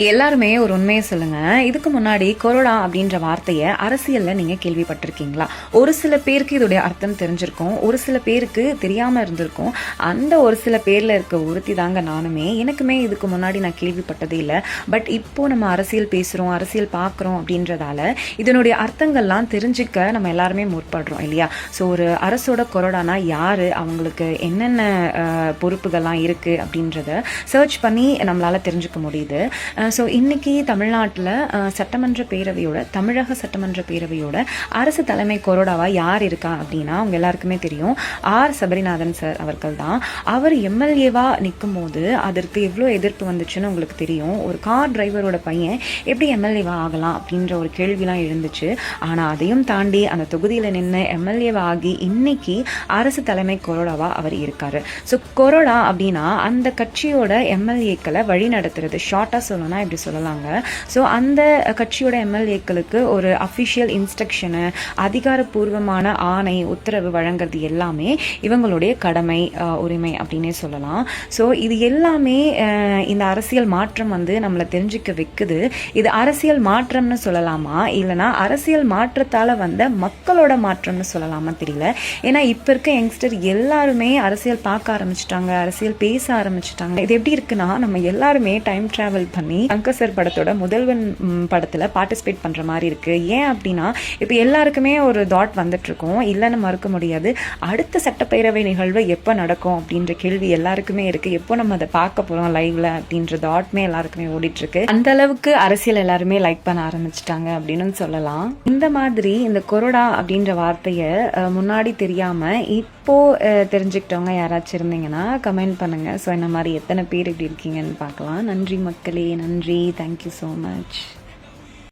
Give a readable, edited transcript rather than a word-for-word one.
எல்லாருமே ஒரு உண்மையை சொல்லுங்க. இதுக்கு முன்னாடி கொரோனா அப்படின்ற வார்த்தையை அரசியல்ல நீங்க கேள்விப்பட்டிருக்கீங்களா? ஒரு சில பேருக்கு இதோடைய அர்த்தம் தெரிஞ்சிருக்கும், ஒரு சில பேருக்கு தெரியாம இருந்திருக்கும். அந்த ஒரு சில பேர்ல இருக்க ஒருத்தி தாங்க நானுமே. எனக்குமே இதுக்கு முன்னாடி நான் கேள்விப்பட்டதே இல்லை. பட் இப்போ நம்ம அரசியல் பேசுறோம், அரசியல் பார்க்குறோம் அப்படின்றதால இதனுடைய அர்த்தங்கள்லாம் தெரிஞ்சுக்க நம்ம எல்லாருமே முற்படுறோம் இல்லையா? ஸோ ஒரு அரசோட கொரோடானா யாரு, அவங்களுக்கு என்னென்ன பொறுப்புகள்லாம் இருக்கு அப்படின்றத சர்ச் பண்ணி நம்மளால தெரிஞ்சுக்க முடியுது. ஸோ இன்றைக்கி தமிழ்நாட்டில் தமிழக சட்டமன்ற பேரவையோட அரசு தலைமை கொறடாவாக யார் இருக்கா அப்படின்னா அவங்க எல்லாருக்குமே தெரியும், ஆர் சபரிநாதன் சார் அவர்கள் தான். அவர் எம்எல்ஏவாக நிற்கும் போது அதற்கு எவ்வளோ எதிர்ப்பு வந்துச்சுன்னு உங்களுக்கு தெரியும். ஒரு கார் டிரைவரோட பையன் எப்படி எம்எல்ஏவாக ஆகலாம் அப்படின்ற ஒரு கேள்விலாம் எழுந்துச்சு. ஆனால் அதையும் தாண்டி அந்த தொகுதியில் நின்று எம்எல்ஏவாக ஆகி இன்னைக்கு அரசு தலைமை கொறடாவாக அவர் இருக்கார். ஸோ கொறடா அப்படின்னா அந்த கட்சியோட எம்எல்ஏக்களை வழி நடத்துறது, ஷார்ட்டாக சொல்லணும்னா இப்படி சொல்லலாங்க. ஸோ அந்த கட்சியோட எம்எல்ஏக்களுக்கு ஒரு அஃபிஷியல் இன்ஸ்ட்ரக்ஷனு, அதிகாரப்பூர்வமான ஆணை, உத்தரவு வழங்குறது எல்லாமே இவங்களுடைய கடமை, உரிமை அப்படின்னே சொல்லலாம். ஸோ இது எல்லாமே இந்த அரசியல் மாற்றம் வந்து நம்மளை தெரிஞ்சுக்க வைக்குது. இது அரசியல் மாற்றம்னு சொல்லலாமா, இல்லைனா அரசியல் மாற்றத்தால் வந்த மக்களோட மாற்றம்னு சொல்லலாமா தெரியல. ஏன்னா இப்போ இருக்க யங்ஸ்டர் எல்லாருமே அரசியல் பார்க்க ஆரம்பிச்சிட்டாங்க, அரசியல் பேச ஆரம்பிச்சிட்டாங்க. இது எப்படி இருக்குன்னா, நம்ம எல்லாருமே டைம் டிராவல் பண்ணி சங்கர் சார் படத்தோட முதல்வன் படத்தில் பார்ட்டிசிபேட் பண்ணுற மாதிரி இருக்குது. ஏன் அப்படின்னா இப்போ எல்லாருக்குமே ஒரு தாட் வந்துட்டுருக்கோம், இல்லைன்னு மறுக்க முடியாது. அடுத்த சட்டப்பேரவை நிகழ்வு எப்போ நடக்கும் அப்படின்ற கேள்வி எல்லாருக்குமே இருக்குது. எப்போ நம்ம அதை பார்க்க போகிறோம் லைவ்ல அப்படின்ற தாட்மே எல்லாருக்குமே ஓடிட்டுருக்கு. அந்த அளவுக்கு அரசியல் எல்லாருமே லைக் பண்ண ஆரம்பிச்சிட்டாங்க அப்படின்னு சொல்லலாம். இந்த மாதிரி இந்த கொரோனா அப்படின்ற வார்த்தையை முன்னாடி தெரியாமல் இப்போ தெரிஞ்சுக்கிட்டவங்க யாராச்சும் இருந்தீங்கன்னா கமெண்ட் பண்ணுங்கள். ஸோ இந்த மாதிரி எத்தனை பேர் இப்படி இருக்கீங்கன்னு பார்க்கலாம். நன்றி மக்களே, நன்றி. Thank you so much.